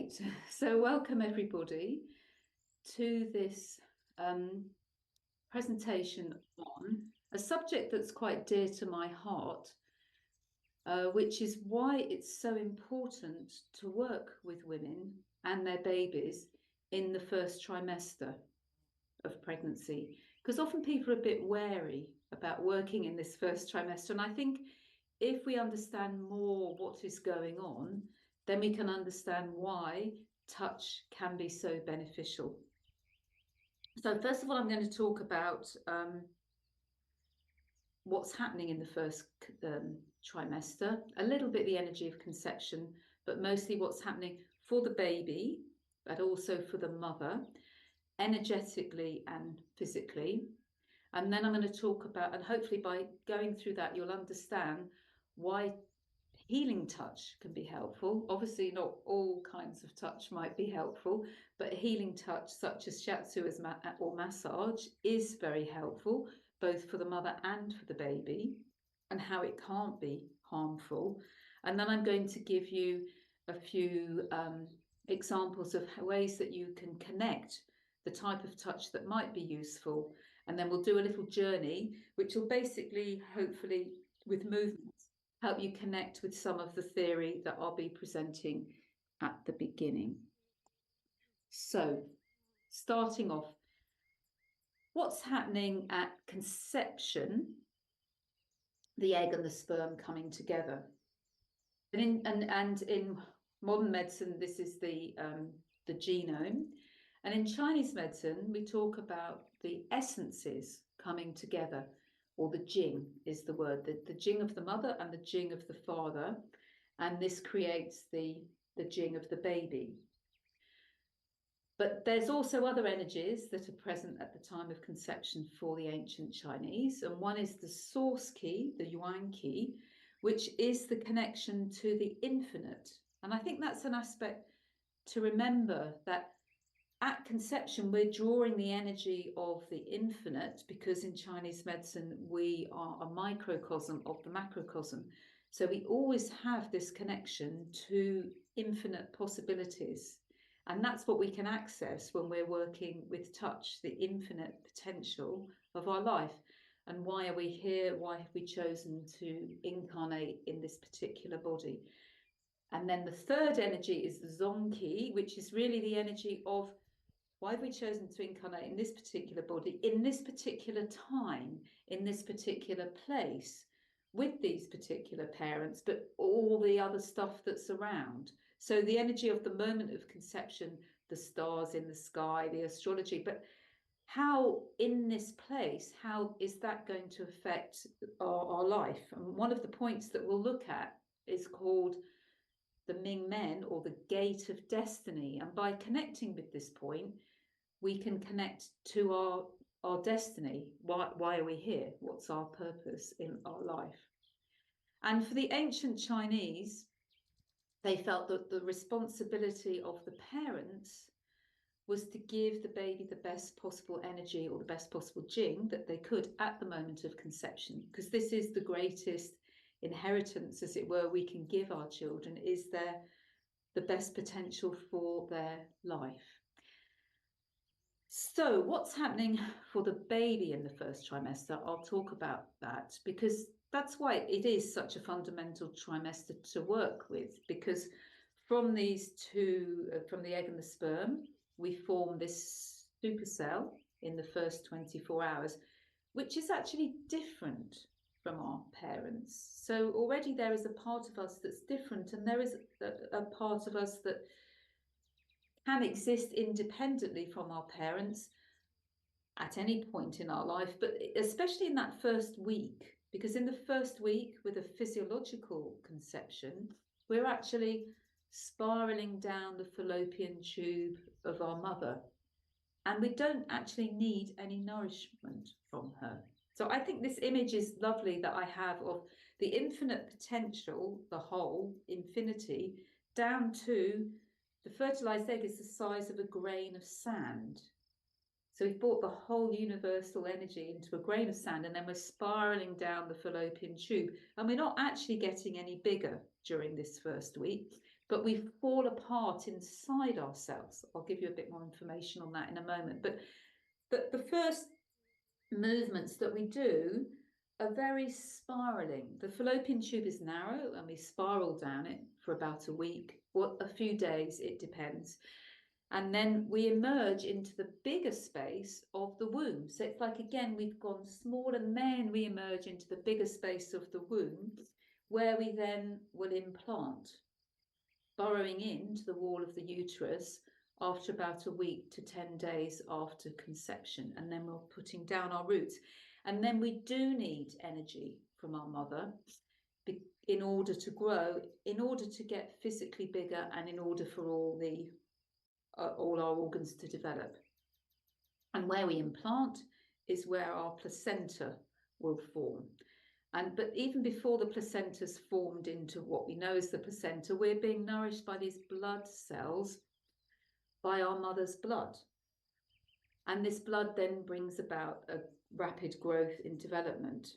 Great. So welcome everybody to this presentation on a subject that's quite dear to my heart, which is why it's so important to work with women and their babies in the first trimester of pregnancy. Because often people are a bit wary about working in this first trimester. And I think if we understand more what is going on, then we can understand why touch can be so beneficial. So first of all, I'm going to talk about what's happening in the first trimester, a little bit the energy of conception, but mostly what's happening for the baby, but also for the mother, energetically and physically. And then I'm going to talk about, and hopefully by going through that, you'll understand why healing touch can be helpful. Obviously, not all kinds of touch might be helpful, but healing touch such as shiatsu or massage is very helpful, both for the mother and for the baby, and how it can't be harmful. And then I'm going to give you a few examples of ways that you can connect the type of touch that might be useful. And then we'll do a little journey, which will basically, hopefully, with movements, help you connect with some of the theory that I'll be presenting at the beginning. So, starting off, what's happening at conception, the egg and the sperm coming together? And in modern medicine, this is the genome. And in Chinese medicine, we talk about the essences coming together, or the jing is the word, the jing of the mother and the jing of the father. And this creates the jing of the baby. But there's also other energies that are present at the time of conception for the ancient Chinese. And one is the source key, the yuan key, which is the connection to the infinite. And I think that's an aspect to remember, that at conception, we're drawing the energy of the infinite, because in Chinese medicine, we are a microcosm of the macrocosm. So we always have this connection to infinite possibilities. And that's what we can access when we're working with touch, the infinite potential of our life. And why are we here? Why have we chosen to incarnate in this particular body? And then the third energy is the Zongqi, which is really the energy of why have we chosen to incarnate in this particular body, in this particular time, in this particular place, with these particular parents, but all the other stuff that's around. So the energy of the moment of conception, the stars in the sky, the astrology, but how in this place, how is that going to affect our life? And one of the points that we'll look at is called the Ming Men, or the gate of destiny. And by connecting with this point, we can connect to our destiny. Why are we here? What's our purpose in our life? And for the ancient Chinese, they felt that the responsibility of the parents was to give the baby the best possible energy, or the best possible jing that they could at the moment of conception, because this is the greatest inheritance, as it were, we can give our children, is the best potential for their life. So what's happening for the baby in the first trimester? I'll talk about that, because that's why it is such a fundamental trimester to work with, because from these two, from the egg and the sperm, we form this supercell in the first 24 hours, which is actually different from our parents. So already there is a part of us that's different, and there is a part of us that can exist independently from our parents at any point in our life, but especially in that first week, because in the first week with a physiological conception, we're actually spiraling down the fallopian tube of our mother, and we don't actually need any nourishment from her. So I think this image is lovely that I have of the infinite potential, the whole infinity, down to the fertilized egg is the size of a grain of sand. So we've brought the whole universal energy into a grain of sand, and then we're spiraling down the fallopian tube. And we're not actually getting any bigger during this first week. but we fall apart inside ourselves. I'll give you a bit more information on that in a moment. But the first movements that we do are very spiraling. The fallopian tube is narrow and we spiral down it for about a week or a few days, it depends. And then we emerge into the bigger space of the womb. So it's like, again, we've gone small and then we emerge into the bigger space of the womb, where we then will implant, burrowing into the wall of the uterus after about a week to 10 days after conception. And then we're putting down our roots. And then we do need energy from our mother in order to grow, in order to get physically bigger, and in order for all our organs to develop. And where we implant is where our placenta will form. But even before the placenta's formed into what we know as the placenta, we're being nourished by these blood cells, by our mother's blood. And this blood then brings about a rapid growth in development.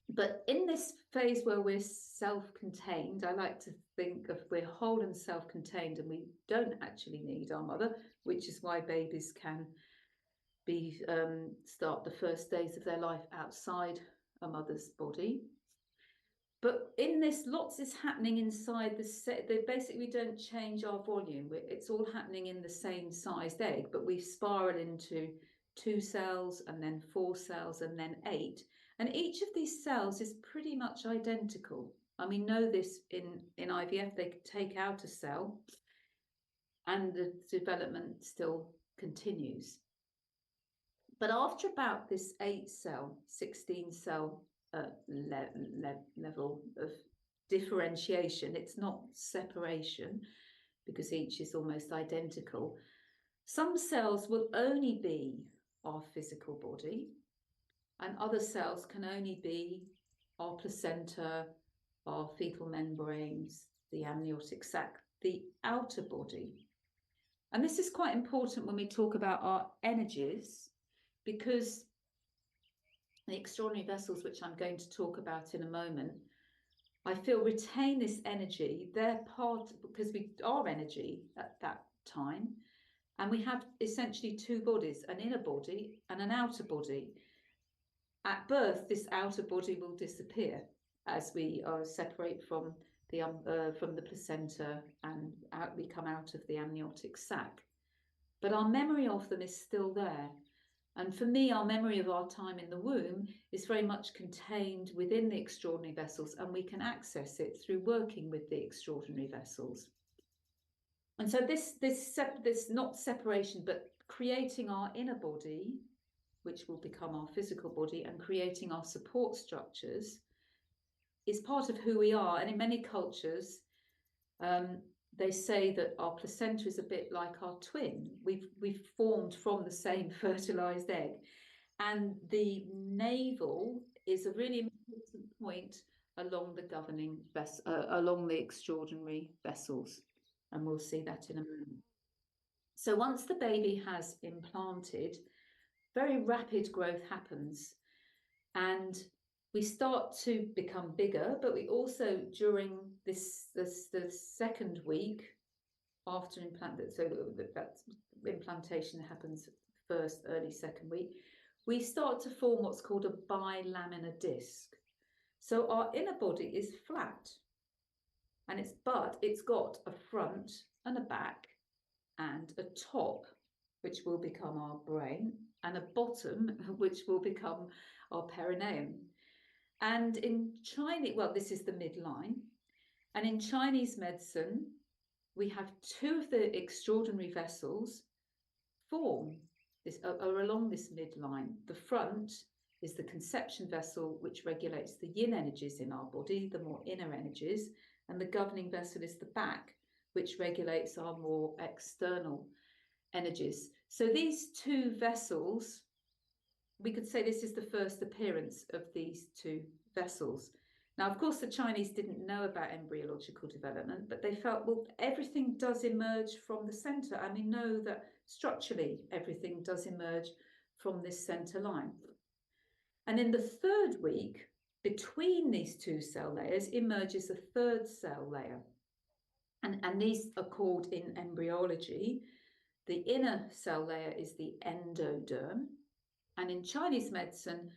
But in this phase where we're self-contained, I like to think of we're whole and self-contained, and we don't actually need our mother, which is why babies can start the first days of their life outside a mother's body. But in this, lots is happening inside the basically we don't change our volume. It's all happening in the same sized egg, but we spiral into 2 cells and then 4 cells and then 8. And each of these cells is pretty much identical. And we know this in IVF, they can take out a cell and the development still continues. But after about this 8 cell, 16 cell level of differentiation, it's not separation because each is almost identical. Some cells will only be our physical body, and other cells can only be our placenta, our fetal membranes, the amniotic sac, the outer body. And this is quite important when we talk about our energies, because the extraordinary vessels, which I'm going to talk about in a moment, I feel retain this energy. They're part, because we are energy at that time, and we have essentially 2 bodies, an inner body and an outer body. At birth, this outer body will disappear as we separate from the placenta and we come out of the amniotic sac. But our memory of them is still there. And for me, our memory of our time in the womb is very much contained within the extraordinary vessels, and we can access it through working with the extraordinary vessels. And so this not separation, but creating our inner body, which will become our physical body, and creating our support structures is part of who we are. And in many cultures, they say that our placenta is a bit like our twin. We've formed from the same fertilized egg. And the navel is a really important point along the governing along the extraordinary vessels. And we'll see that in a moment. So once the baby has implanted, very rapid growth happens, and we start to become bigger, but we also, during the second week after implant, so that implantation happens first, early second week, we start to form what's called a bilaminar disc. So our inner body is flat, and it's got a front and a back and a top, which will become our brain, and a bottom, which will become our perineum. And in Chinese, well, this is the midline. And in Chinese medicine, we have 2 of the extraordinary vessels form this are along this midline. The front is the conception vessel, which regulates the yin energies in our body, the more inner energies, and the governing vessel is the back, which regulates our more external energies. So these 2 vessels, we could say this is the first appearance of these 2 vessels. Now, of course, the Chinese didn't know about embryological development, but they felt, well, everything does emerge from the center. And we know that structurally, everything does emerge from this center line. And in the 3rd week, between these 2 cell layers, emerges a 3rd cell layer. And these are called in embryology, the inner cell layer is the endoderm. And in Chinese medicine,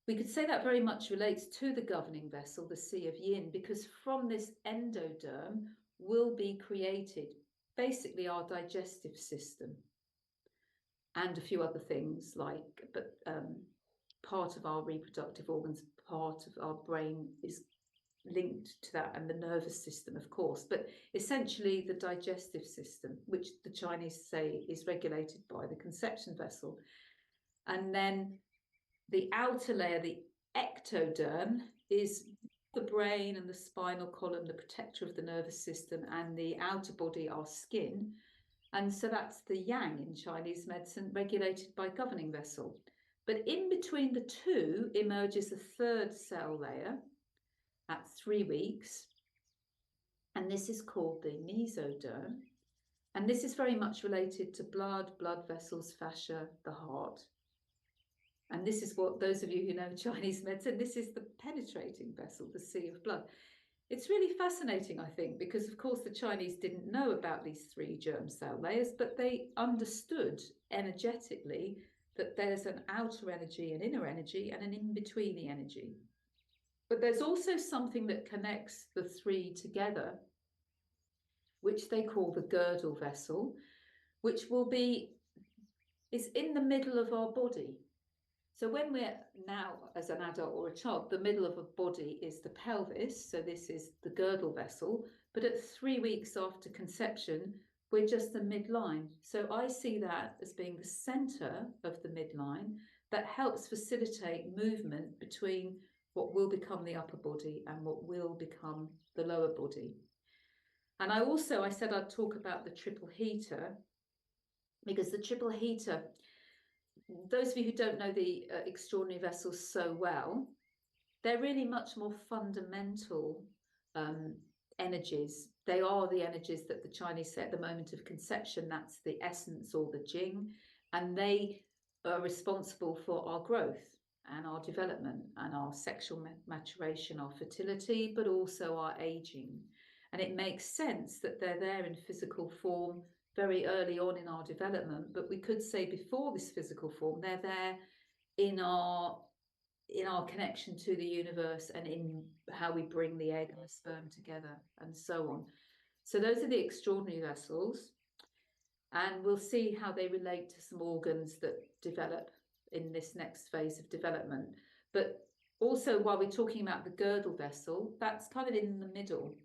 we could say that very much relates to the governing vessel, the Sea of Yin, because from this endoderm will be created basically our digestive system and a few other things part of our reproductive organs, part of our brain is linked to that, and the nervous system, of course, but essentially the digestive system, which the Chinese say is regulated by the conception vessel. And then the outer layer, the ectoderm, is the brain and the spinal column, the protector of the nervous system, and the outer body, our skin. And so that's the yang in Chinese medicine, regulated by governing vessel. But in between the two emerges a third cell layer at 3 weeks, and this is called the mesoderm. And this is very much related to blood vessels, fascia, the heart. And this is what, those of you who know Chinese medicine, this is the penetrating vessel, the sea of blood. It's really fascinating, I think, because of course the Chinese didn't know about these 3 germ cell layers, but they understood energetically that there's an outer energy, an inner energy, and an in-betweeny energy. But there's also something that connects the 3 together, which they call the girdle vessel, which is in the middle of our body. So when we're now, as an adult or a child, the middle of a body is the pelvis, so this is the girdle vessel, but at 3 weeks after conception, we're just the midline. So I see that as being the center of the midline that helps facilitate movement between what will become the upper body and what will become the lower body. And I said I'd talk about the triple heater, because the triple heater, those of you who don't know the extraordinary vessels so well, they're really much more fundamental energies. They are the energies that the Chinese say at the moment of conception, that's the essence or the jing, and they are responsible for our growth and our development and our sexual maturation, our fertility, but also our aging. And it makes sense that they're there in physical form very early on in our development, but we could say before this physical form, they're there in our connection to the universe and in how we bring the egg and the sperm together and so on. So those are the extraordinary vessels, and we'll see how they relate to some organs that develop in this next phase of development. But also, while we're talking about the girdle vessel, that's kind of in the middle,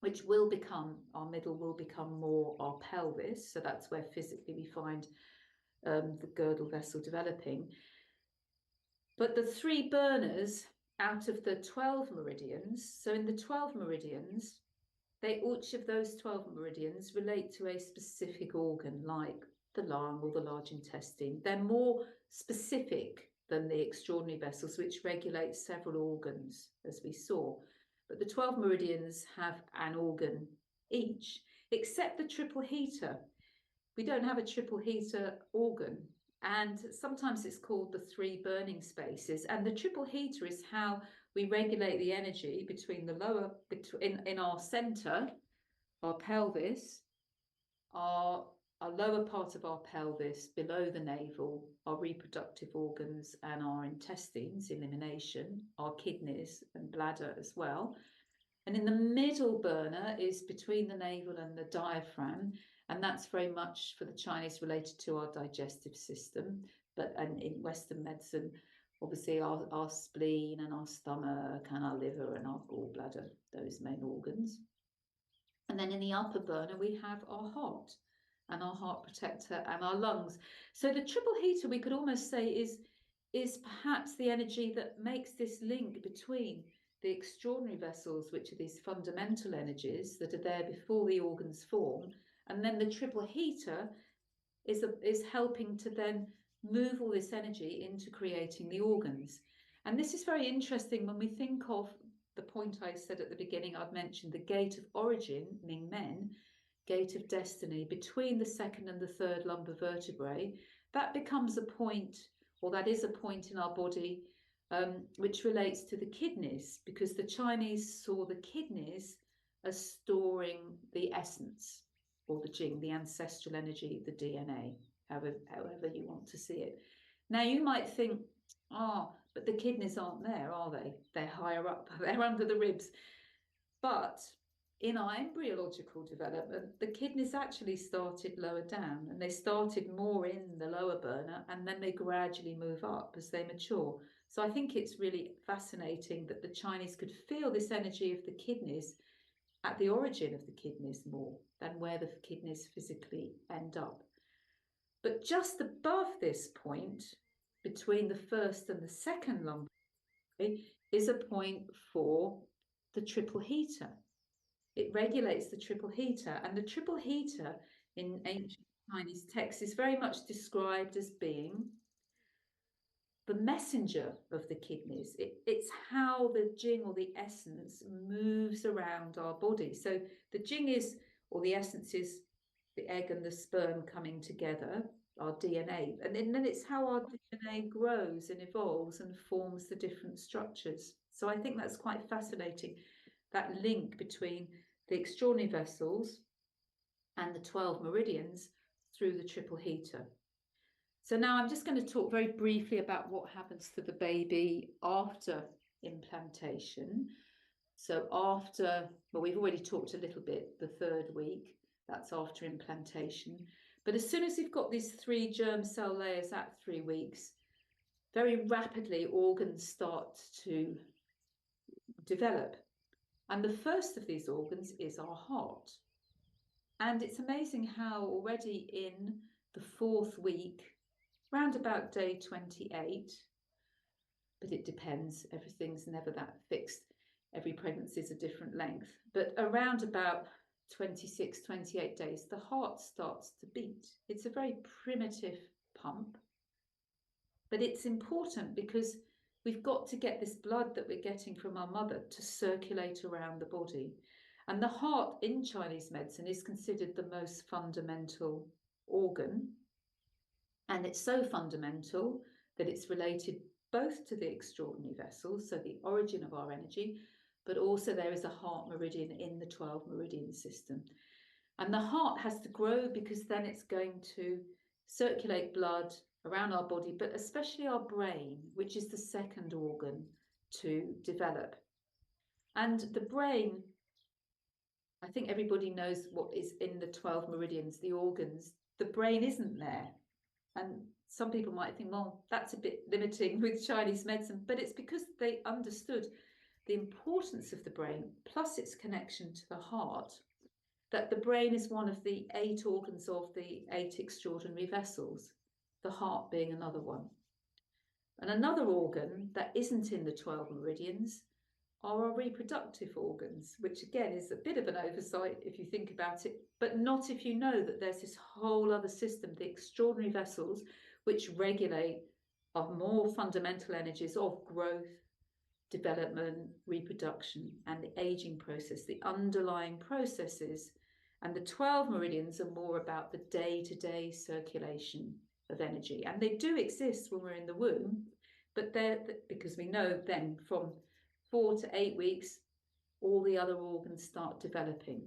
which will become, our middle will become more our pelvis. So that's where physically we find the girdle vessel developing. But the 3 burners out of the 12 meridians, so in the 12 meridians, each of those 12 meridians relate to a specific organ, like the lung or the large intestine. They're more specific than the extraordinary vessels, which regulate several organs, as we saw. But the 12 meridians have an organ each, except the triple heater. We don't have a triple heater organ, and sometimes it's called the 3 burning spaces. And the triple heater is how we regulate the energy between the lower, in our center, our pelvis, our lower part of our pelvis, below the navel, our reproductive organs and our intestines, elimination, our kidneys and bladder as well. And in the middle burner is between the navel and the diaphragm, and that's very much for the Chinese related to our digestive system. And in Western medicine, obviously our spleen and our stomach and our liver and our gallbladder, those main organs. And then in the upper burner, we have our heart and our heart protector and our lungs. So the triple heater, we could almost say, is perhaps the energy that makes this link between the extraordinary vessels, which are these fundamental energies that are there before the organs form, and then the triple heater is helping to then move all this energy into creating the organs. And this is very interesting when we think of the point I said at the beginning. I've mentioned the gate of origin, Ming Men, gate of destiny, between the second and the third lumbar vertebrae. That becomes a point, or that is a point in our body which relates to the kidneys, because the Chinese saw the kidneys as storing the essence or the jing, the ancestral energy, the DNA, however you want to see it. Now you might think, oh, but the kidneys aren't there, are they? They're higher up, they're under the ribs. But in our embryological development, the kidneys actually started lower down, and they started more in the lower burner, and then they gradually move up as they mature. So I think it's really fascinating that the Chinese could feel this energy of the kidneys at the origin of the kidneys more than where the kidneys physically end up. But just above this point, between the first and the second lumbar, is a point for the triple heater. It regulates the triple heater, and the triple heater in ancient Chinese texts is very much described as being the messenger of the kidneys. It's how the jing or the essence moves around our body. So the jing is, or the essence is, the egg and the sperm coming together, our DNA. And then it's how our DNA grows and evolves and forms the different structures. So I think that's quite fascinating, that link between the extraordinary vessels and the 12 meridians through the triple heater. So now I'm just going to talk very briefly about what happens to the baby after implantation. So after, well, we've already talked a little bit, the 3rd week, that's after implantation. But as soon as you've got these 3 germ cell layers at 3 weeks, very rapidly organs start to develop. And the first of these organs is our heart. And it's amazing how already in the 4th week, round about day 28, but it depends, everything's never that fixed, every pregnancy is a different length, but around about 26, 28 days, the heart starts to beat. It's a very primitive pump, but it's important because we've got to get this blood that we're getting from our mother to circulate around the body. And the heart in Chinese medicine is considered the most fundamental organ. And it's so fundamental that it's related both to the extraordinary vessels, so the origin of our energy, but also there is a heart meridian in the 12 meridian system. And the heart has to grow because then it's going to circulate blood around our body, but especially our brain, which is the second organ to develop. And the brain, I think everybody knows what is in the 12 meridians, the organs. The brain isn't there. And some people might think, well, that's a bit limiting with Chinese medicine, but it's because they understood the importance of the brain, plus its connection to the heart, that the brain is one of the 8 organs of the 8 extraordinary vessels, the heart being another one. And another organ that isn't in the 12 meridians are our reproductive organs, which again is a bit of an oversight if you think about it, but not if you know that there's this whole other system, the extraordinary vessels, which regulate our more fundamental energies of growth, development, reproduction, and the aging process, the underlying processes. And the 12 meridians are more about the day-to-day circulation of energy. And they do exist when we're in the womb, but they're, because we know then from 4 to 8 weeks, all the other organs start developing.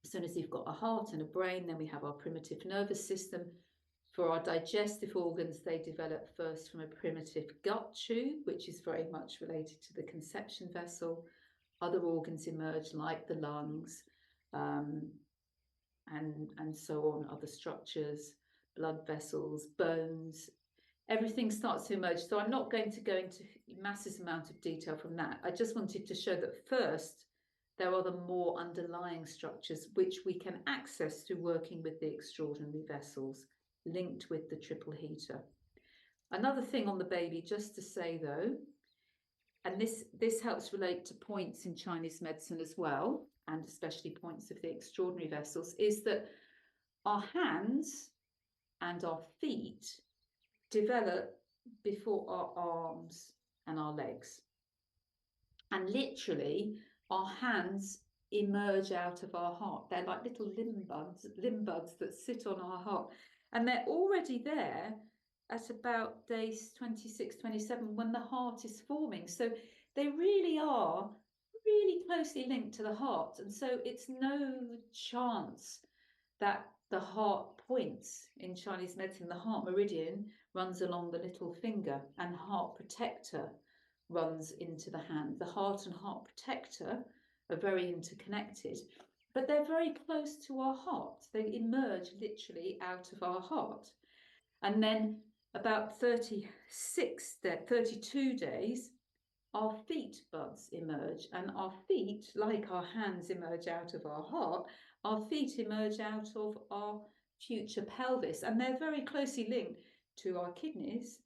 As soon as you've got a heart and a brain, then we have our primitive nervous system. For our digestive organs, they develop first from a primitive gut tube, which is very much related to the conception vessel. Other organs emerge like the lungs, and so on, other structures, blood vessels, bones. Everything starts to emerge. So I'm not going to go into massive amount of detail from that. I just wanted to show that first, there are the more underlying structures which we can access through working with the extraordinary vessels linked with the triple heater. Another thing on the baby, just to say though, and this helps relate to points in Chinese medicine as well, and especially points of the extraordinary vessels, is that our hands and our feet develop before our arms and our legs. And literally, our hands emerge out of our heart. They're like little limb buds that sit on our heart. And they're already there at about days 26, 27 when the heart is forming. So they really are really closely linked to the heart. And so it's no chance that the heart points in Chinese medicine, the heart meridian runs along the little finger, and heart protector runs into the hand. The heart and heart protector are very interconnected, but they're very close to our heart. They emerge literally out of our heart. And then about 32 days, our feet buds emerge, and our feet, like our hands emerge out of our heart, our feet emerge out of our future pelvis, and they're very closely linked to our kidneys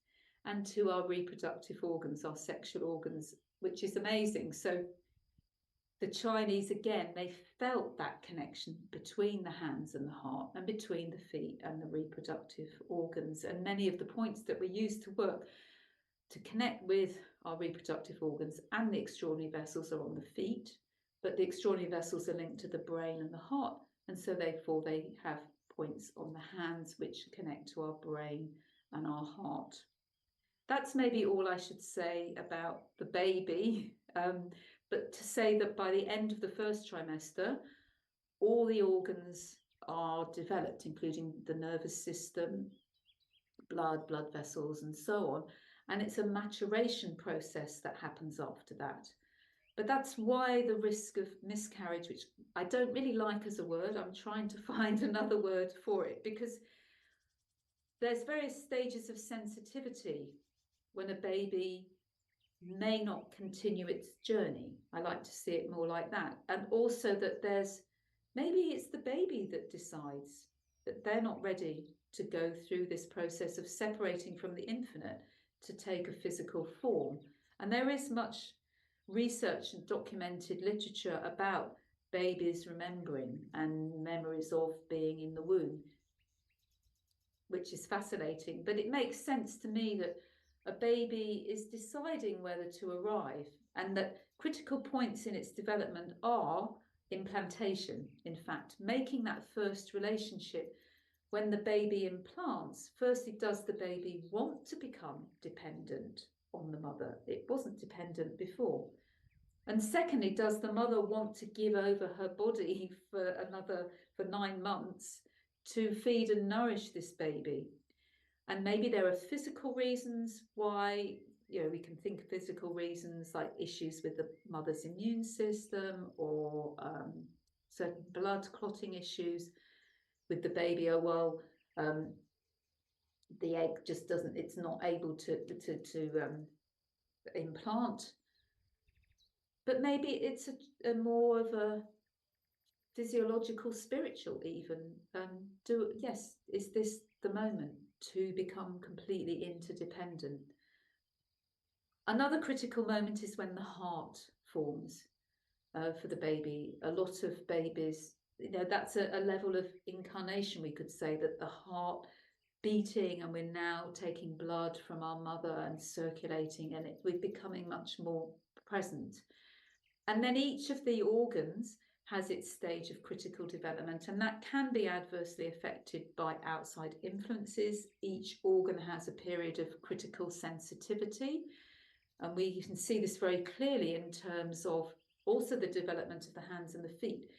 and to our reproductive organs, our sexual organs, which is amazing. So the Chinese, again, they felt that connection between the hands and the heart, and between the feet and the reproductive organs. And many of the points that we use to work to connect with our reproductive organs and the extraordinary vessels are on the feet, but the extraordinary vessels are linked to the brain and the heart, and so therefore they have points on the hands which connect to our brain and our heart. That's maybe all I should say about the baby, but to say that by the end of the first trimester, all the organs are developed, including the nervous system, blood vessels, and so on. And it's a maturation process that happens after that. But that's why the risk of miscarriage, which I don't really like as a word, I'm trying to find another word for it, because there's various stages of sensitivity when a baby may not continue its journey. I like to see it more like that. And also that maybe it's the baby that decides that they're not ready to go through this process of separating from the infinite to take a physical form. And there is much research and documented literature about babies remembering and memories of being in the womb, which is fascinating. But it makes sense to me that a baby is deciding whether to arrive, and that critical points in its development are implantation, in fact, making that first relationship. When the baby implants, firstly, does the baby want to become dependent on the mother? It wasn't dependent before. And secondly, does the mother want to give over her body for 9 months to feed and nourish this baby? And maybe there are physical reasons why, we can think of physical reasons like issues with the mother's immune system, or certain blood clotting issues with the baby. Oh, well, the egg just doesn't, it's not able to implant. But maybe it's a more of a physiological, spiritual even. Is this the moment to become completely interdependent? Another critical moment is when the heart forms for the baby. A lot of babies, that's a level of incarnation, we could say, that the heart beating, and we're now taking blood from our mother and circulating, and we're becoming much more present. And then each of the organs has its stage of critical development, and that can be adversely affected by outside influences. Each organ has a period of critical sensitivity, and we can see this very clearly in terms of also the development of the hands and the feet.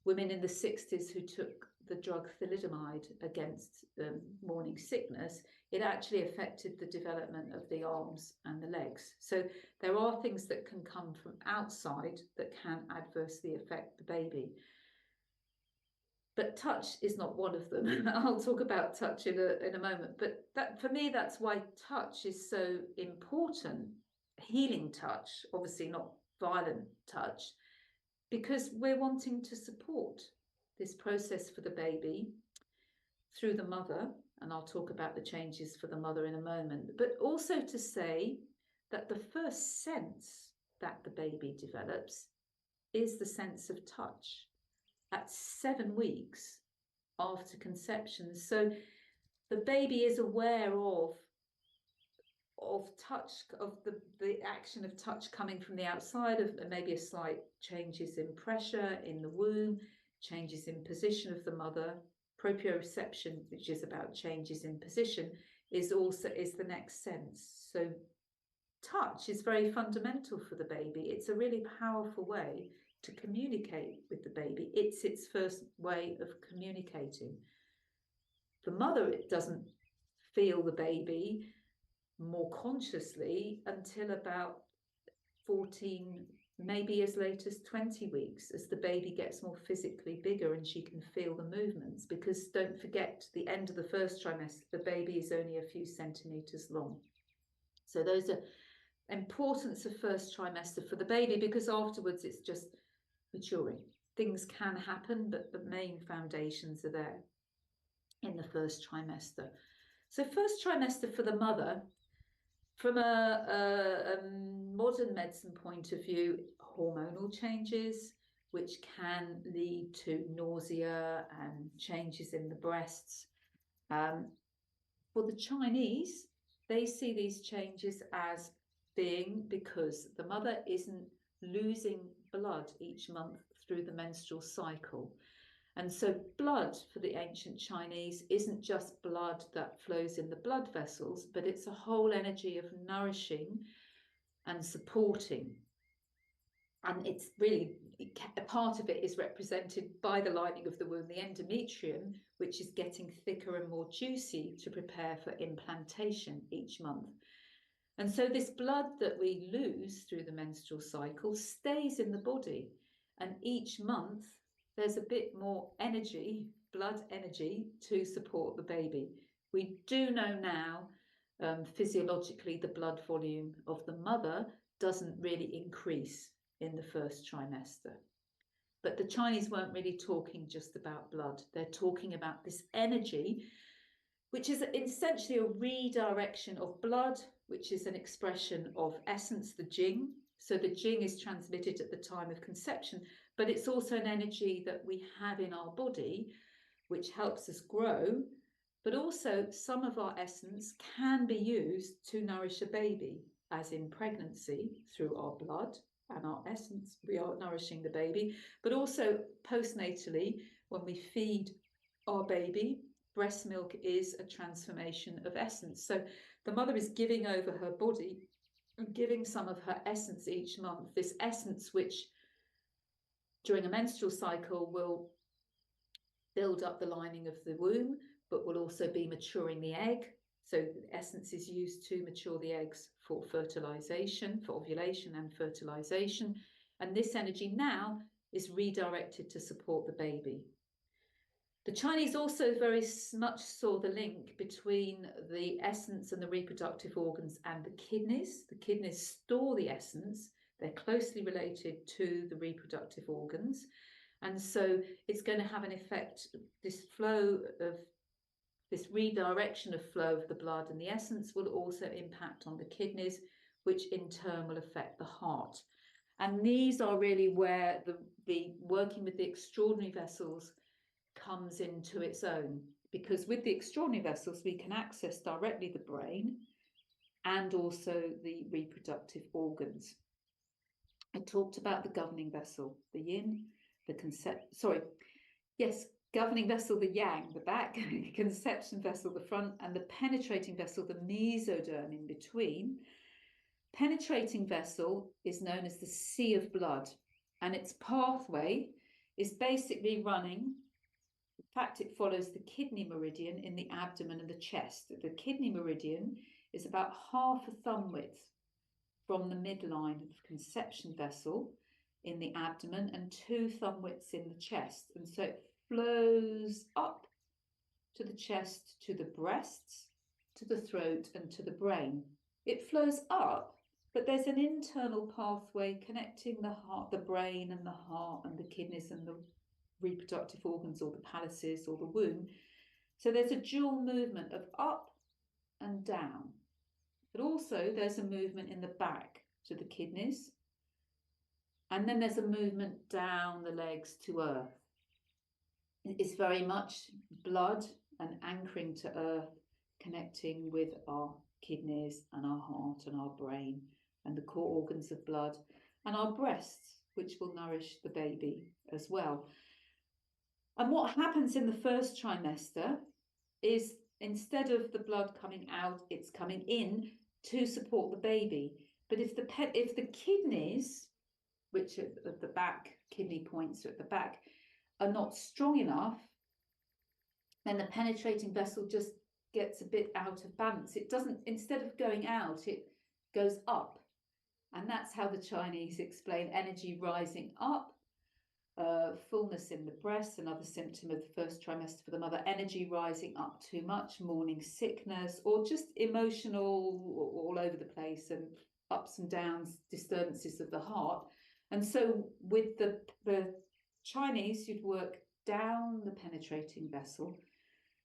Women in the 60s who took the drug thalidomide against morning sickness, it actually affected the development of the arms and the legs. So there are things that can come from outside that can adversely affect the baby. But touch is not one of them. I'll talk about touch in a moment. But that, for me, that's why touch is so important. Healing touch, obviously not violent touch, because we're wanting to support this process for the baby through the mother, and I'll talk about the changes for the mother in a moment, but also to say that the first sense that the baby develops is the sense of touch at 7 weeks after conception. So the baby is aware of touch, of the action of touch coming from the outside, of maybe a slight changes in pressure in the womb, changes in position of the mother. Proprioception, which is about changes in position, is the next sense. So touch is very fundamental for the baby. It's a really powerful way to communicate with the baby. It's its first way of communicating. The mother, it doesn't feel the baby more consciously until about 14, maybe as late as 20 weeks, as the baby gets more physically bigger and she can feel the movements. Because don't forget, the end of the first trimester, the baby is only a few centimeters long. So those are importance of first trimester for the baby, because afterwards it's just maturing. Things can happen, but the main foundations are there in the first trimester. So first trimester for the mother, from a modern medicine point of view, hormonal changes, which can lead to nausea and changes in the breasts. For the Chinese, they see these changes as being because the mother isn't losing blood each month through the menstrual cycle. And so blood for the ancient Chinese isn't just blood that flows in the blood vessels, but it's a whole energy of nourishing and supporting. And it's really, a part of it is represented by the lining of the womb, the endometrium, which is getting thicker and more juicy to prepare for implantation each month. And so this blood that we lose through the menstrual cycle stays in the body. And each month, there's a bit more energy, blood energy, to support the baby. We do know now, physiologically, the blood volume of the mother doesn't really increase in the first trimester. But the Chinese weren't really talking just about blood. They're talking about this energy, which is essentially a redirection of blood, which is an expression of essence, the Jing. So the Jing is transmitted at the time of conception, but it's also an energy that we have in our body, which helps us grow. But also some of our essence can be used to nourish a baby, as in pregnancy, through our blood and our essence, we are nourishing the baby. But also postnatally, when we feed our baby, breast milk is a transformation of essence. So the mother is giving over her body and giving some of her essence each month, this essence which during a menstrual cycle will build up the lining of the womb, but will also be maturing the egg. So the essence is used to mature the eggs for fertilization, for ovulation and fertilization. And this energy now is redirected to support the baby. The Chinese also very much saw the link between the essence and the reproductive organs and the kidneys. The kidneys store the essence. They're closely related to the reproductive organs. And so it's going to have an effect, this flow of this redirection of flow of the blood and the essence will also impact on the kidneys, which in turn will affect the heart. And these are really where the working with the extraordinary vessels comes into its own, because with the extraordinary vessels we can access directly the brain and also the reproductive organs. I talked about the governing vessel, the yin, the governing vessel, the yang, the back, conception vessel, the front, and the penetrating vessel, the mesoderm in between. Penetrating vessel is known as the sea of blood, and its pathway is basically running. In fact, it follows the kidney meridian in the abdomen and the chest. The kidney meridian is about half a thumb width from the midline of conception vessel in the abdomen and 2 thumb widths in the chest. And so it flows up to the chest, to the breasts, to the throat, and to the brain. It flows up, but there's an internal pathway connecting the heart, the brain, and the heart, and the kidneys, and the reproductive organs, or the palaces, or the womb. So there's a dual movement of up and down. But also there's a movement in the back to the kidneys. And then there's a movement down the legs to earth. It's very much blood and anchoring to earth, connecting with our kidneys and our heart and our brain and the core organs of blood and our breasts, which will nourish the baby as well. And what happens in the first trimester is instead of the blood coming out, it's coming in to support the baby. But if the kidneys, which are at the back, kidney points are at the back, are not strong enough, then the penetrating vessel just gets a bit out of balance. It doesn't, instead of going out, it goes up. And that's how the Chinese explain energy rising up, fullness in the breast, another symptom of the first trimester for the mother, energy rising up too much, morning sickness, or just emotional all over the place, and ups and downs, disturbances of the heart. And so with the Chinese, you'd work down the penetrating vessel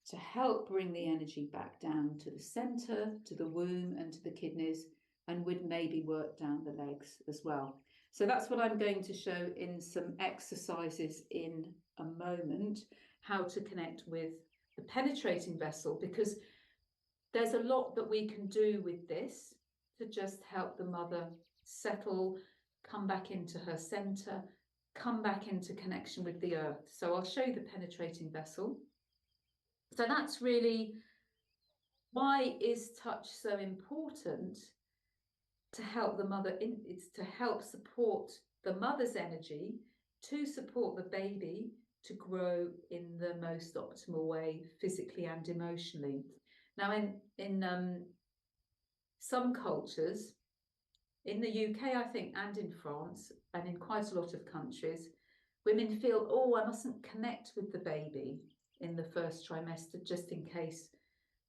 to help bring the energy back down to the center, to the womb, and to the kidneys, and would maybe work down the legs as well. So that's what I'm going to show in some exercises in a moment, how to connect with the penetrating vessel, because there's a lot that we can do with this to just help the mother settle, come back into her center, come back into connection with the earth. So I'll show you the penetrating vessel. So that's really, why is touch so important? To help the mother, it's to help support the mother's energy, to support the baby to grow in the most optimal way, physically and emotionally. Now, in some cultures, in the UK, I think, and in France, and in quite a lot of countries, women feel, oh, I mustn't connect with the baby in the first trimester, just in case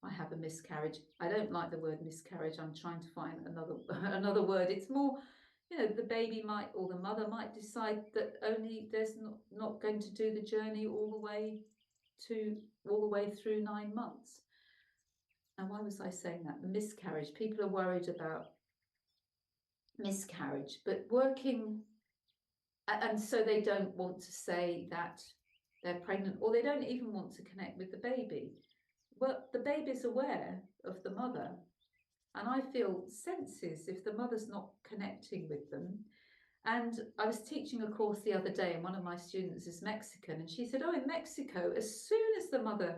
I have a miscarriage. I don't like the word miscarriage. I'm trying to find another word. It's more, you know, the baby might, or the mother might decide that only there's not going to do the journey all the way through 9 months. And why was I saying that? The miscarriage. People are worried about miscarriage, but working, and so they don't want to say that they're pregnant, or they don't even want to connect with the baby. Well, the baby's aware of the mother, and I feel senses if the mother's not connecting with them. And I was teaching a course the other day, and one of my students is Mexican, and she said, oh, in Mexico, as soon as the mother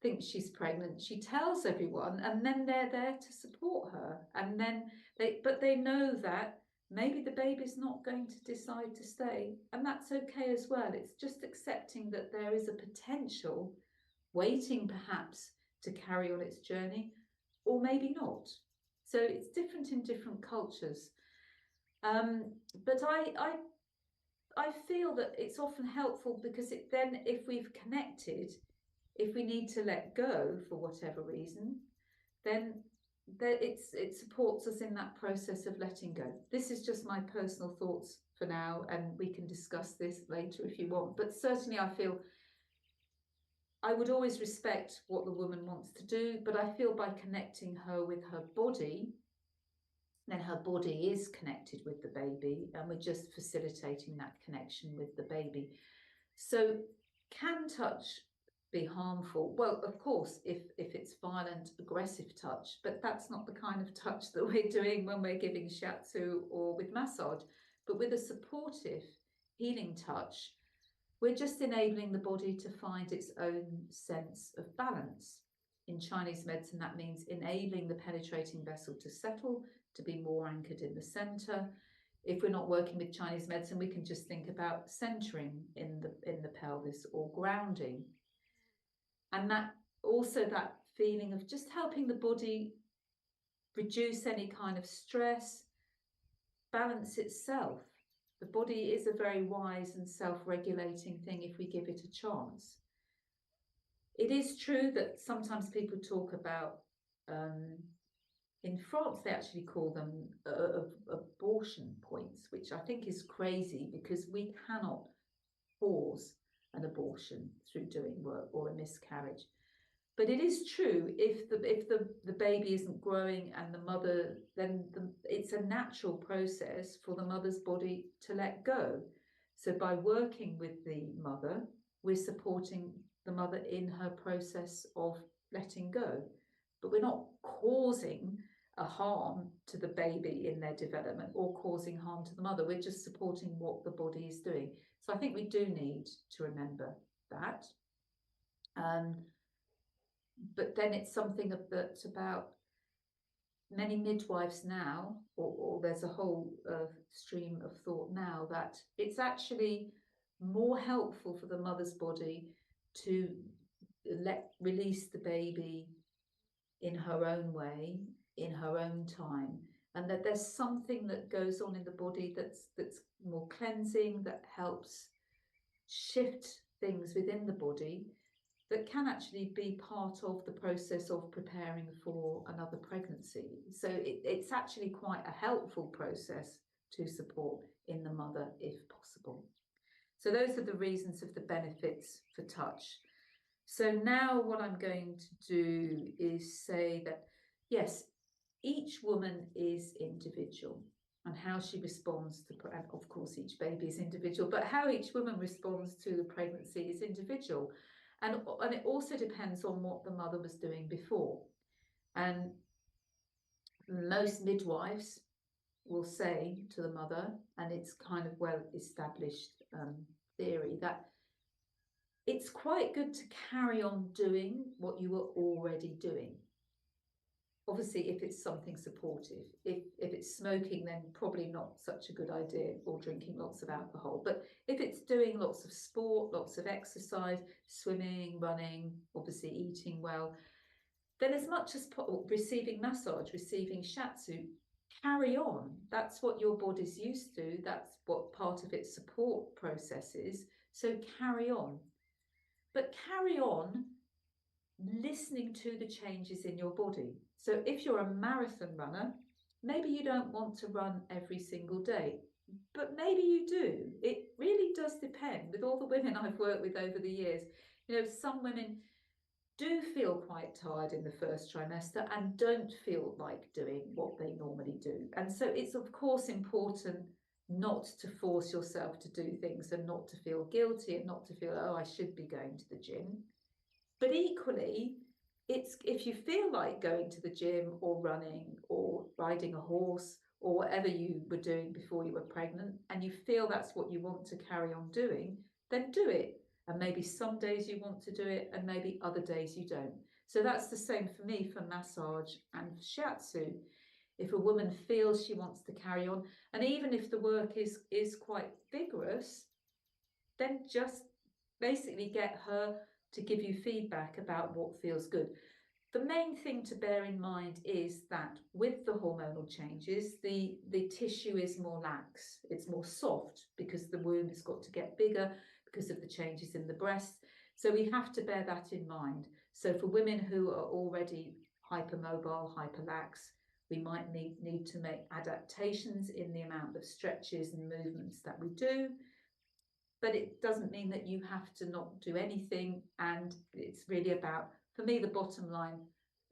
thinks she's pregnant, she tells everyone, and then they're there to support her. And then they know that maybe the baby's not going to decide to stay, and that's okay as well. It's just accepting that there is a potential waiting perhaps to carry on its journey, or maybe not. So it's different in different cultures. But I feel that it's often helpful, because then if we've connected, if we need to let go for whatever reason, then it supports us in that process of letting go. This is just my personal thoughts for now, and we can discuss this later if you want. But certainly I feel I would always respect what the woman wants to do, but I feel by connecting her with her body, then her body is connected with the baby, and we're just facilitating that connection with the baby. So can touch be harmful? Well, of course, if it's violent, aggressive touch, but that's not the kind of touch that we're doing when we're giving shiatsu or with massage. But with a supportive, healing touch, we're just enabling the body to find its own sense of balance. In Chinese medicine, that means enabling the penetrating vessel to settle, to be more anchored in the center. If we're not working with Chinese medicine, we can just think about centering in the pelvis, or grounding. And that also, that feeling of just helping the body reduce any kind of stress, balance itself. The body is a very wise and self-regulating thing if we give it a chance. It is true that sometimes people talk about, in France, they actually call them abortion points, which I think is crazy, because we cannot cause an abortion through doing work or a miscarriage. But it is true, if the baby isn't growing and the mother, then it's a natural process for the mother's body to let go. So by working with the mother, we're supporting the mother in her process of letting go. But we're not causing a harm to the baby in their development, or causing harm to the mother. We're just supporting what the body is doing. So I think we do need to remember that. But then it's something that's about many midwives now, or there's a whole stream of thought now, that it's actually more helpful for the mother's body to release the baby in her own way, in her own time, and that there's something that goes on in the body that's more cleansing, that helps shift things within the body, that can actually be part of the process of preparing for another pregnancy. So it's actually quite a helpful process to support in the mother if possible. So those are the reasons of the benefits for touch. So now what I'm going to do is say that, yes, each woman is individual, and how she responds to, and of course each baby is individual, but how each woman responds to the pregnancy is individual. And it also depends on what the mother was doing before. And most midwives will say to the mother, and it's kind of well established theory, that it's quite good to carry on doing what you were already doing. Obviously, if it's something supportive. If it's smoking, then probably not such a good idea, or drinking lots of alcohol. But if it's doing lots of sport, lots of exercise, swimming, running, obviously eating well, then as much as receiving massage, receiving shiatsu, carry on. That's what your body's used to. That's what part of its support process is. So carry on. But carry on listening to the changes in your body. So if you're a marathon runner, maybe you don't want to run every single day, but maybe you do. It really does depend. With all the women I've worked with over the years, some women do feel quite tired in the first trimester and don't feel like doing what they normally do. And so it's of course important not to force yourself to do things, and not to feel guilty, and not to feel, oh, I should be going to the gym. But equally, it's if you feel like going to the gym or running or riding a horse or whatever you were doing before you were pregnant, and you feel that's what you want to carry on doing, then do it. And maybe some days you want to do it, and maybe other days you don't. So that's the same for me for massage and shiatsu. If a woman feels she wants to carry on, and even if the work is quite vigorous, then just basically get her to give you feedback about what feels good. The main thing to bear in mind is that with the hormonal changes, the tissue is more lax, it's more soft, because the womb has got to get bigger because of the changes in the breast. So we have to bear that in mind. So for women who are already hypermobile, hyperlax, we might need to make adaptations in the amount of stretches and movements that we do. But it doesn't mean that you have to not do anything. And it's really about, for me, the bottom line,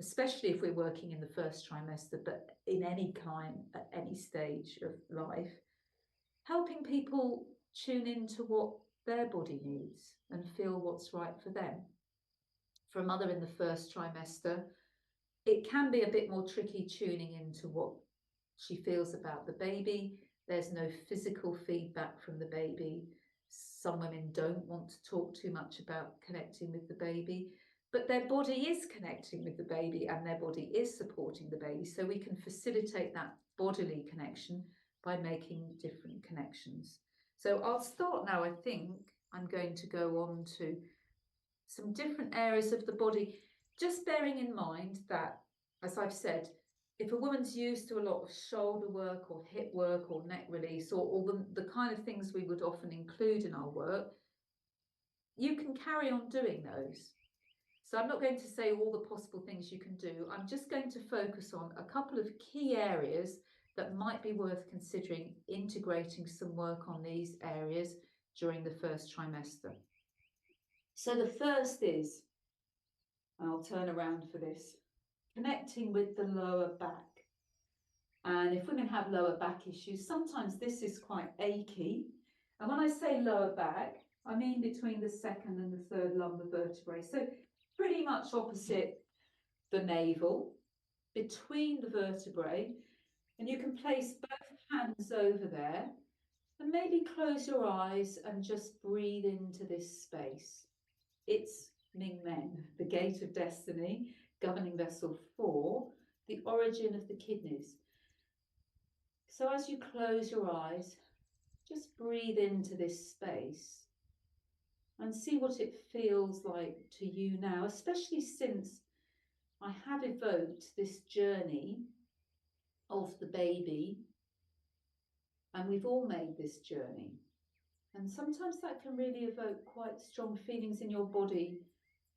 especially if we're working in the first trimester, but in any kind, at any stage of life, helping people tune into what their body needs and feel what's right for them. For a mother in the first trimester, it can be a bit more tricky tuning into what she feels about the baby. There's no physical feedback from the baby. Some women don't want to talk too much about connecting with the baby, but their body is connecting with the baby, and their body is supporting the baby. So we can facilitate that bodily connection by making different connections. So I'll start now. I think I'm going to go on to some different areas of the body, just bearing in mind that, as I've said, if a woman's used to a lot of shoulder work or hip work or neck release, or the kind of things we would often include in our work, you can carry on doing those. So I'm not going to say all the possible things you can do. I'm just going to focus on a couple of key areas that might be worth considering integrating some work on these areas during the first trimester. So the first is, and I'll turn around for this, connecting with the lower back. And if women have lower back issues, sometimes this is quite achy. And when I say lower back, I mean between the second and the third lumbar vertebrae. So pretty much opposite the navel, between the vertebrae. And you can place both hands over there and maybe close your eyes and just breathe into this space. It's Ming Men, the gate of destiny, governing vessel 4. the origin of the kidneys. So as you close your eyes, just breathe into this space and see what it feels like to you now, especially since I have evoked this journey of the baby, and we've all made this journey. And sometimes that can really evoke quite strong feelings in your body,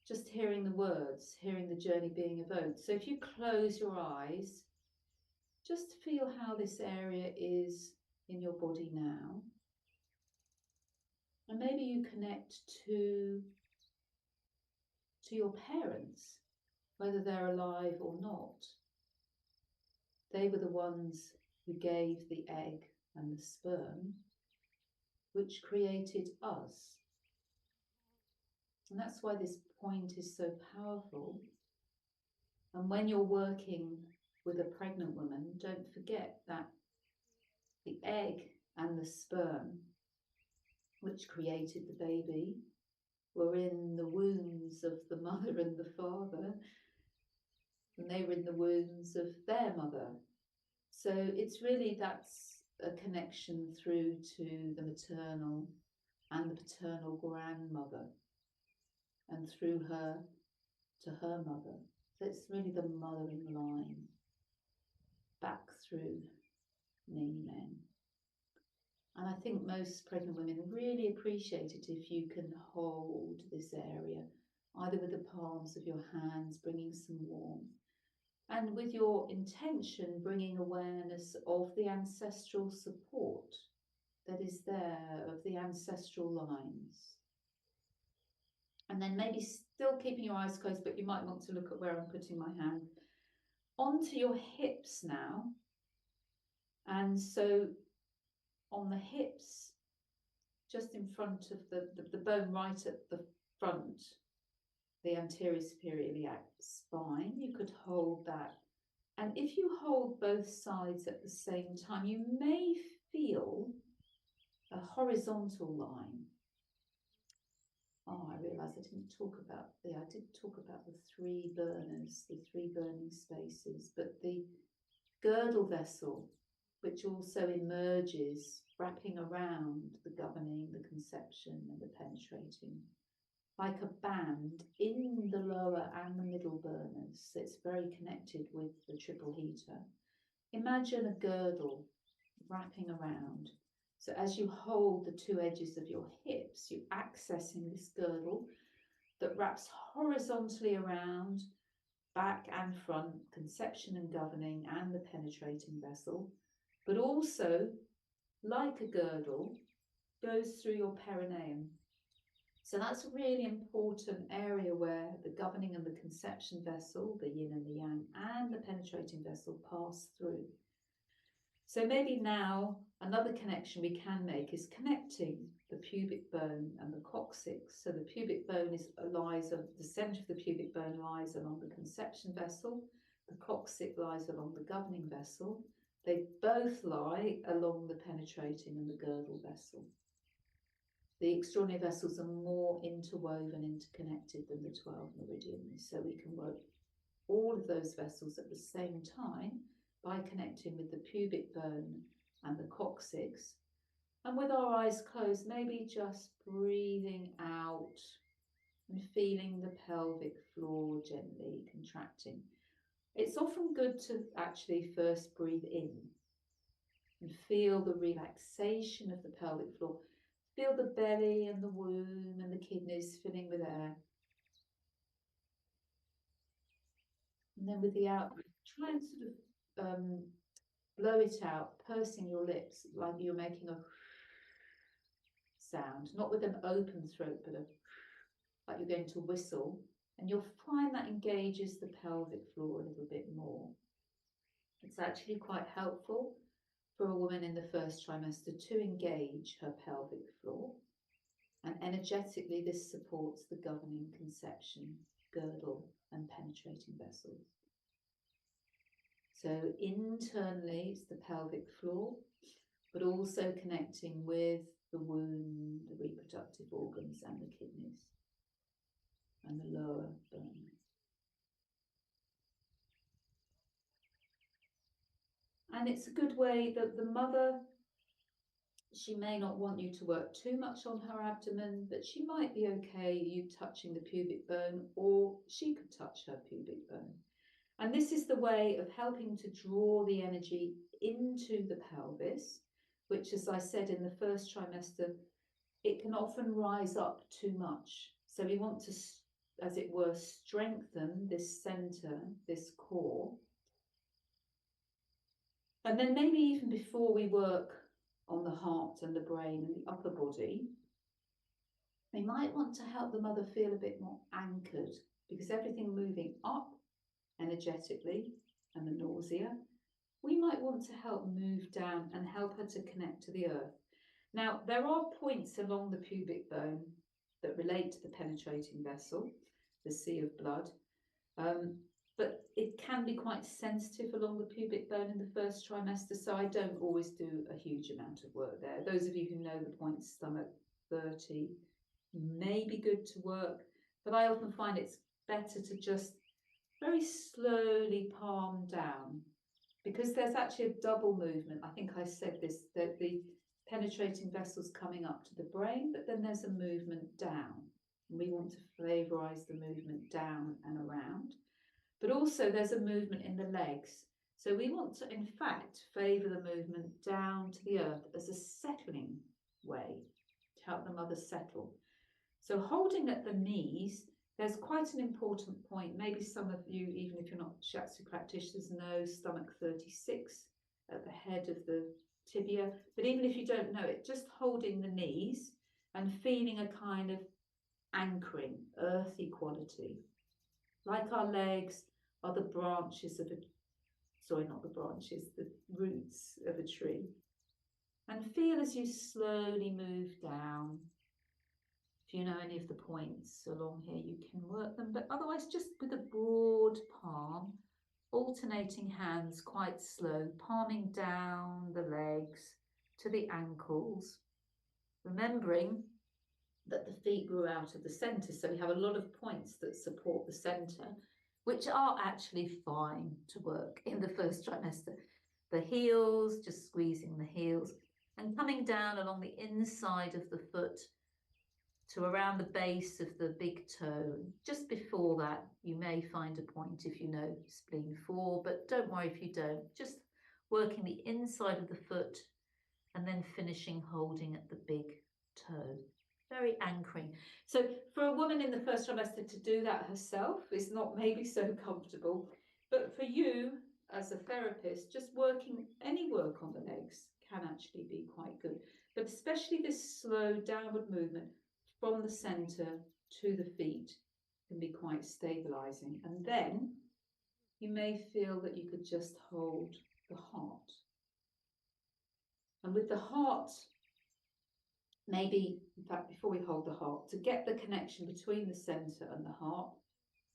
just hearing the words, hearing the journey being evoked. So if you close your eyes, just feel how this area is in your body now. And maybe you connect to your parents, whether they're alive or not. They were the ones who gave the egg and the sperm, which created us. And that's why this point is so powerful. And when you're working with a pregnant woman, don't forget that the egg and the sperm, which created the baby, were in the wombs of the mother and the father, and they were in the wombs of their mother. So it's really, that's a connection through to the maternal and the paternal grandmother, and through her to her mother. So it's really the mothering line back through many men. And I think most pregnant women really appreciate it if you can hold this area, either with the palms of your hands, bringing some warmth, and with your intention, bringing awareness of the ancestral support that is there, of the ancestral lines. And then maybe still keeping your eyes closed, but you might want to look at where I'm putting my hand, onto your hips now. And so on the hips, just in front of the bone right at the front, the anterior superior iliac spine, you could hold that. And if you hold both sides at the same time, you may feel a horizontal line. Oh, I realise I didn't talk about, I did talk about the three burners, the three burning spaces, but the girdle vessel, which also emerges, wrapping around the governing, the conception and the penetrating, like a band in the lower and the middle burners. So it's very connected with the triple heater. Imagine a girdle wrapping around. So as you hold the two edges of your hips, you're accessing this girdle that wraps horizontally around back and front, conception and governing, and the penetrating vessel, but also, like a girdle, goes through your perineum. So that's a really important area where the governing and the conception vessel, the yin and the yang, and the penetrating vessel pass through. So maybe now another connection we can make is connecting the pubic bone and the coccyx. So the pubic bone lies on the centre of the pubic bone, lies along the conception vessel. The coccyx lies along the governing vessel. They both lie along the penetrating and the girdle vessel. The extraordinary vessels are more interwoven, interconnected than the 12 meridians. So we can work all of those vessels at the same time by connecting with the pubic bone and the coccyx. And with our eyes closed, maybe just breathing out and feeling the pelvic floor gently contracting. It's often good to actually first breathe in and feel the relaxation of the pelvic floor. Feel the belly and the womb and the kidneys filling with air. And then with the out, try and sort of blow it out, pursing your lips like you're making a sound, not with an open throat, but like you're going to whistle. And you'll find that engages the pelvic floor a little bit more. It's actually quite helpful for a woman in the first trimester to engage her pelvic floor. And energetically, this supports the governing conception, girdle, and penetrating vessels. So internally, it's the pelvic floor, but also connecting with the womb, the reproductive organs, and the kidneys, and the lower bone. And it's a good way that the mother, she may not want you to work too much on her abdomen, but she might be okay you touching the pubic bone, or she could touch her pubic bone. And this is the way of helping to draw the energy into the pelvis, which, as I said in the first trimester, it can often rise up too much. So we want to, as it were, strengthen this center, this core. And then maybe even before we work on the heart and the brain and the upper body, we might want to help the mother feel a bit more anchored, because everything moving up energetically and the nausea, we might want to help move down and help her to connect to the earth. Now, there are points along the pubic bone that relate to the penetrating vessel, the sea of blood, but it can be quite sensitive along the pubic bone in the first trimester, so I don't always do a huge amount of work there. Those of you who know the points, stomach 30, may be good to work, but I often find it's better to just very slowly palm down, because there's actually a double movement. I think I said this, that the penetrating vessel's coming up to the brain, but then there's a movement down. And we want to favorise the movement down and around. But also there's a movement in the legs. So we want to, in fact, favour the movement down to the earth as a settling way to help the mother settle. So holding at the knees, there's quite an important point. Maybe some of you, even if you're not shiatsu practitioners, know stomach 36 at the head of the tibia. But even if you don't know it, just holding the knees and feeling a kind of anchoring, earthy quality. Like our legs are the branches of a, sorry, not the branches, the roots of a tree. And feel as you slowly move down. If you know any of the points along here, you can work them, but otherwise just with a broad palm, alternating hands quite slow, palming down the legs to the ankles, remembering that the feet grew out of the centre, so we have a lot of points that support the centre, which are actually fine to work in the first trimester. The heels, just squeezing the heels, and coming down along the inside of the foot to around the base of the big toe. Just before that, you may find a point if you know spleen 4, but don't worry if you don't. Just working the inside of the foot and then finishing holding at the big toe. Very anchoring. So for a woman in the first trimester to do that herself is not maybe so comfortable, but for you as a therapist, just working any work on the legs can actually be quite good. But especially this slow downward movement from the centre to the feet can be quite stabilising. And then you may feel that you could just hold the heart. And with the heart, maybe, in fact, before we hold the heart, to get the connection between the centre and the heart,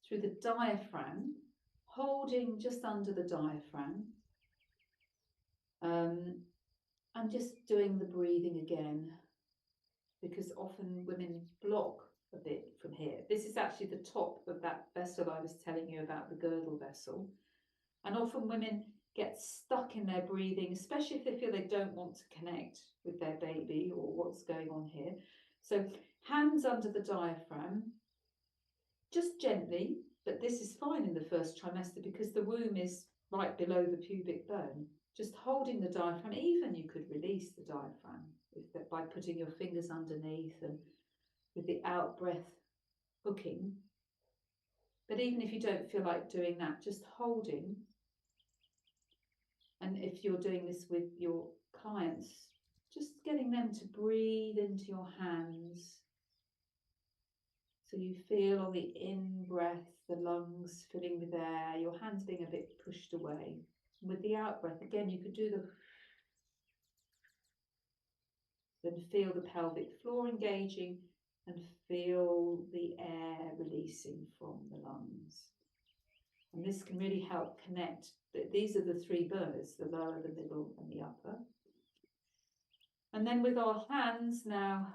through the diaphragm, holding just under the diaphragm, and just doing the breathing again, because often women block a bit from here. This is actually the top of that vessel I was telling you about, the girdle vessel. And often women get stuck in their breathing, especially if they feel they don't want to connect with their baby or what's going on here. So hands under the diaphragm, just gently, but this is fine in the first trimester because the womb is right below the pubic bone. Just holding the diaphragm, even you could release the diaphragm by putting your fingers underneath and with the out breath hooking. But even if you don't feel like doing that, just holding. And if you're doing this with your clients, just getting them to breathe into your hands. So you feel on the in-breath, the lungs filling with air, your hands being a bit pushed away. And with the out-breath, again, you could do the... Then feel the pelvic floor engaging and feel the air releasing from the lungs. And this can really help connect. These are the three burners, the lower, the middle and the upper. And then with our hands now,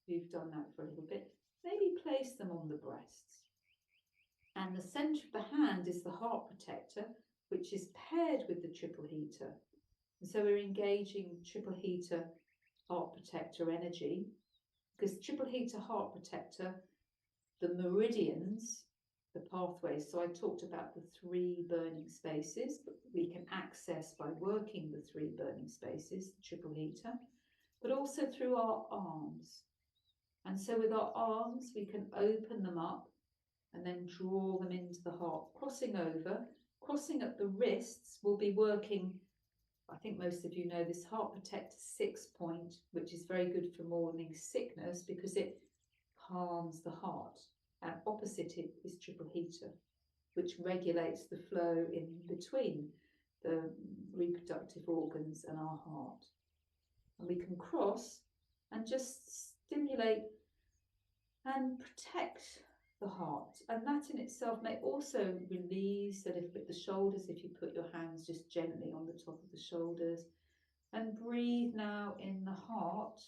we've done that for a little bit, maybe place them on the breasts. And the centre of the hand is the heart protector, which is paired with the triple heater. And so we're engaging triple heater heart protector energy, because triple heater heart protector, the meridians, the pathways. So I talked about the 3 burning spaces, but we can access by working the 3 burning spaces, the triple heater, but also through our arms. And so with our arms, we can open them up and then draw them into the heart, crossing over, crossing at the wrists. We'll be working, I think most of you know, this heart protector 6 point, which is very good for morning sickness because it calms the heart. And opposite it is triple heater, which regulates the flow in between the reproductive organs and our heart. And we can cross and just stimulate and protect the heart. And that in itself may also release a little bit the shoulders if you put your hands just gently on the top of the shoulders. And breathe now in the heart,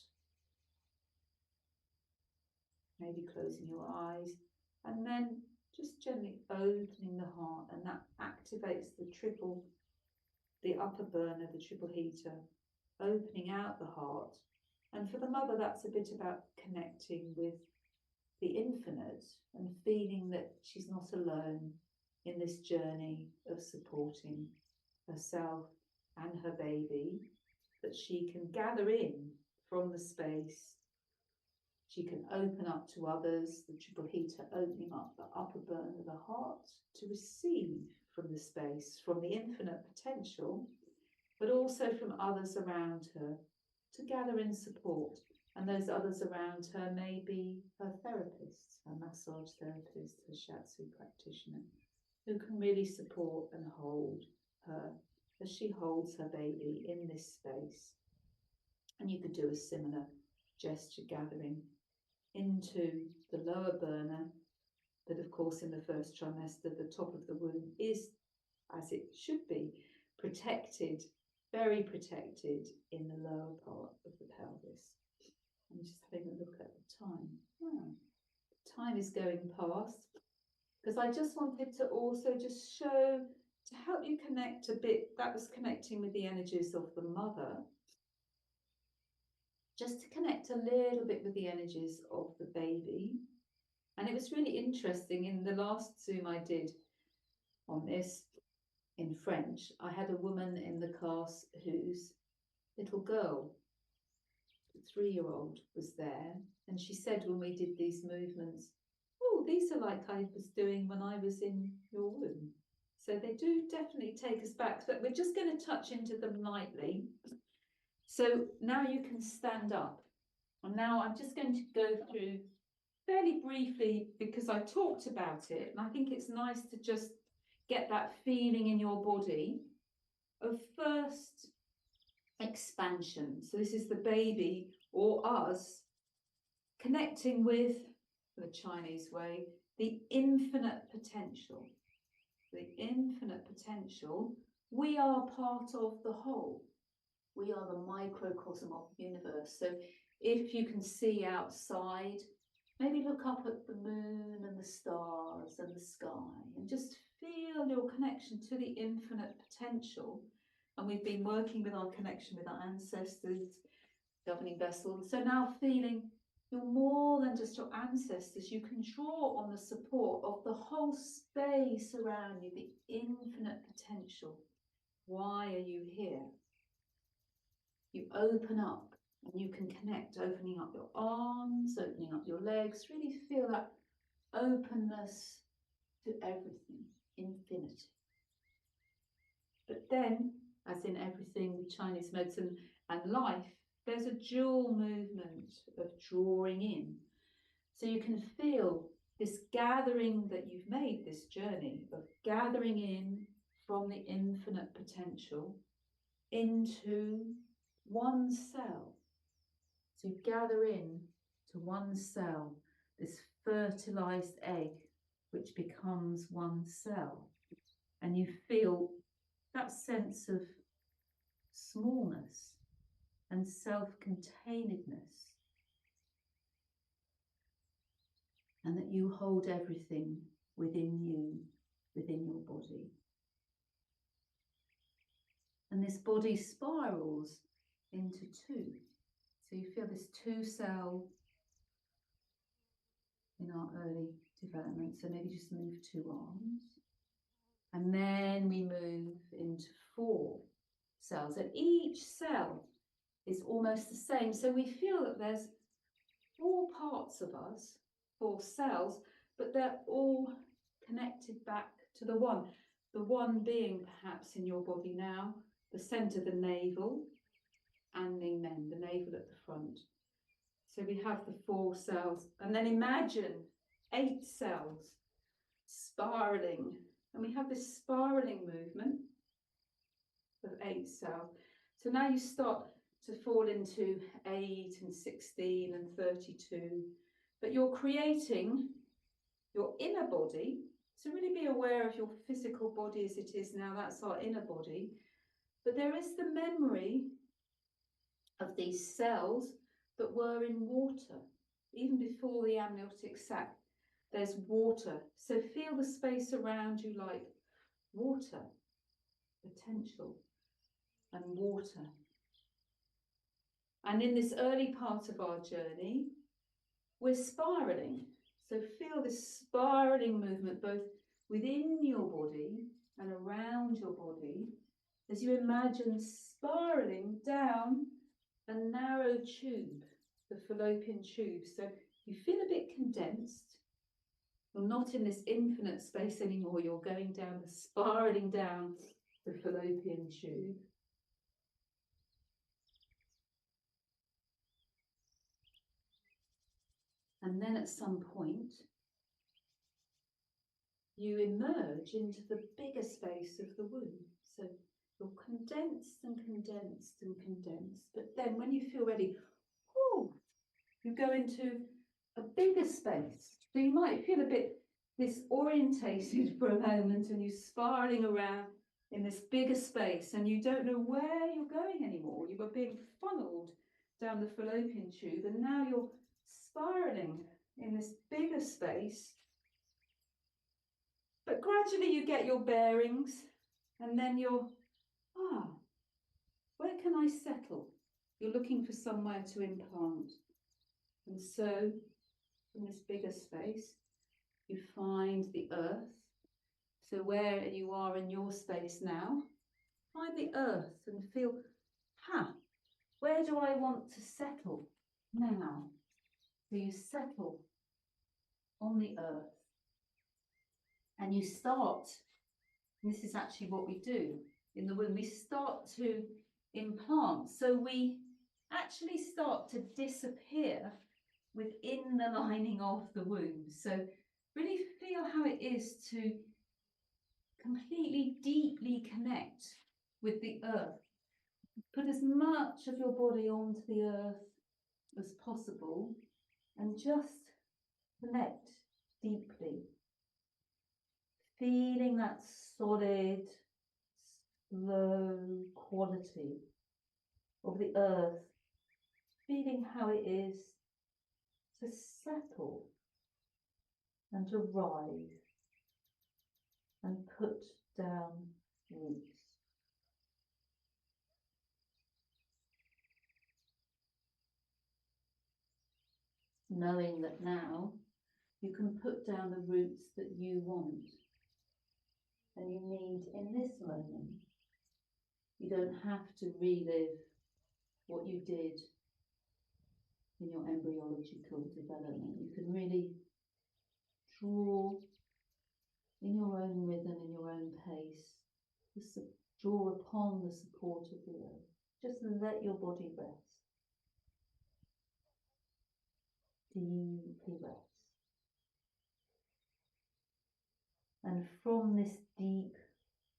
maybe closing your eyes, and then just gently opening the heart, and that activates the upper burner, the triple heater, opening out the heart. And for the mother, that's a bit about connecting with the infinite and feeling that she's not alone in this journey of supporting herself and her baby, that she can gather in from the space. She can open up to others, the triple heater opening up the upper burn of the heart to receive from the space, from the infinite potential, but also from others around her to gather in support. And those others around her may be her therapist, her massage therapist, her shiatsu practitioner, who can really support and hold her as she holds her baby in this space. And you could do a similar gesture, gathering into the lower burner, but of course in the first trimester the top of the womb is, as it should be, protected, very protected in the lower part of the pelvis. I'm just having a look at the time. Time is going past, because I just wanted to also just show, to help you connect a bit, that was connecting with the energies of the mother, just to connect a little bit with the energies of the baby. And it was really interesting, in the last Zoom I did on this in French, I had a woman in the class whose little girl, a 3-year-old, was there, and she said when we did these movements, oh, these are like I was doing when I was in your womb. So they do definitely take us back, but we're just going to touch into them lightly. So now you can stand up. And now I'm just going to go through fairly briefly, because I talked about it, and I think it's nice to just get that feeling in your body of first expansion. So this is the baby, or us, connecting with, the Chinese way, the infinite potential. The infinite potential. We are part of the whole. We are the microcosm of the universe. So if you can see outside, maybe look up at the moon and the stars and the sky and just feel your connection to the infinite potential. And we've been working with our connection with our ancestors, governing vessels. So now feeling you're more than just your ancestors. You can draw on the support of the whole space around you, the infinite potential. Why are you here? You open up and you can connect, opening up your arms, opening up your legs. Really feel that openness to everything, infinity. But then, as in everything with Chinese medicine and life, there's a dual movement of drawing in. So you can feel this gathering that you've made, this journey of gathering in from the infinite potential into one cell. So you gather in to one cell, this fertilized egg, which becomes one cell. And you feel that sense of smallness and self-containedness, and that you hold everything within you, within your body. And this body spirals into two. So you feel this two cell in our early development. So maybe just move two arms. And then we move into 4 cells. And each cell is almost the same. So we feel that there's 4 parts of us, 4 cells, but they're all connected back to the one. The one being perhaps in your body now, the centre, the navel, and the navel at the front. So we have the 4 cells, and then imagine 8 cells spiraling, and we have this spiraling movement of 8 cells. So now you start to fall into 8 and 16 and 32, but you're creating your inner body. So really be aware of your physical body as it is now. That's our inner body. But there is the memory of these cells that were in water. Even before the amniotic sac, there's water. So feel the space around you like water, potential, and water. And in this early part of our journey, we're spiraling. So feel this spiraling movement both within your body and around your body as you imagine spiraling down a narrow tube, the fallopian tube. So you feel a bit condensed. You're not in this infinite space anymore. You're going down, spiraling down the fallopian tube. And then at some point, you emerge into the bigger space of the womb. So you're condensed and condensed and condensed. But then when you feel ready, you go into a bigger space. So you might feel a bit disorientated for a moment and you're spiraling around in this bigger space and you don't know where you're going anymore. You were being funneled down the fallopian tube and now you're spiraling in this bigger space. But gradually you get your bearings and then you're, where can I settle? You're looking for somewhere to implant. And so, from this bigger space, you find the earth. So where you are in your space now, find the earth and feel, where do I want to settle now? So you settle on the earth. And you start, and this is actually what we do in the womb, we start to implant. So we actually start to disappear within the lining of the womb. So really feel how it is to completely, deeply connect with the earth. Put as much of your body onto the earth as possible and just connect deeply. Feeling that solid, slow quality of the earth. Feeling how it is to settle and to rise and put down roots. Knowing that now you can put down the roots that you want and you need in this moment. You don't have to relive what you did in your embryological development. You can really draw in your own rhythm, in your own pace, draw upon the support of the earth. Just let your body rest. Deeply rest. And from this deep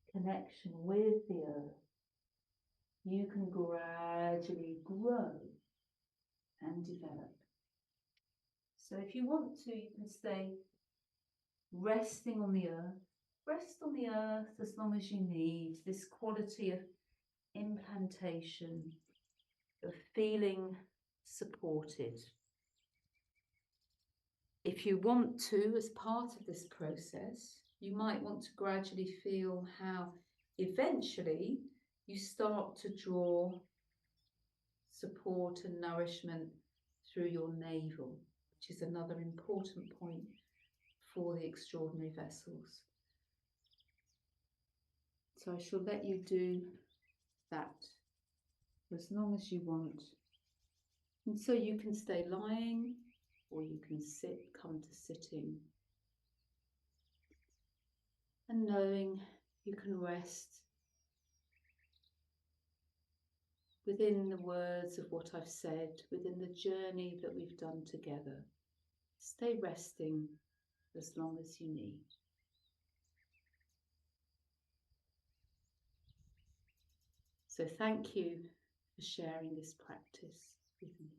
connection with the earth, you can gradually grow and develop. So if you want to, you can stay resting on the earth. Rest on the earth as long as you need. This quality of implantation, of feeling supported. If you want to, as part of this process, you might want to gradually feel how eventually you start to draw support and nourishment through your navel, which is another important point for the extraordinary vessels. So I shall let you do that for as long as you want. And so you can stay lying or you can sit, come to sitting. And knowing you can rest within the words of what I've said, within the journey that we've done together. Stay resting as long as you need. So thank you for sharing this practice with me.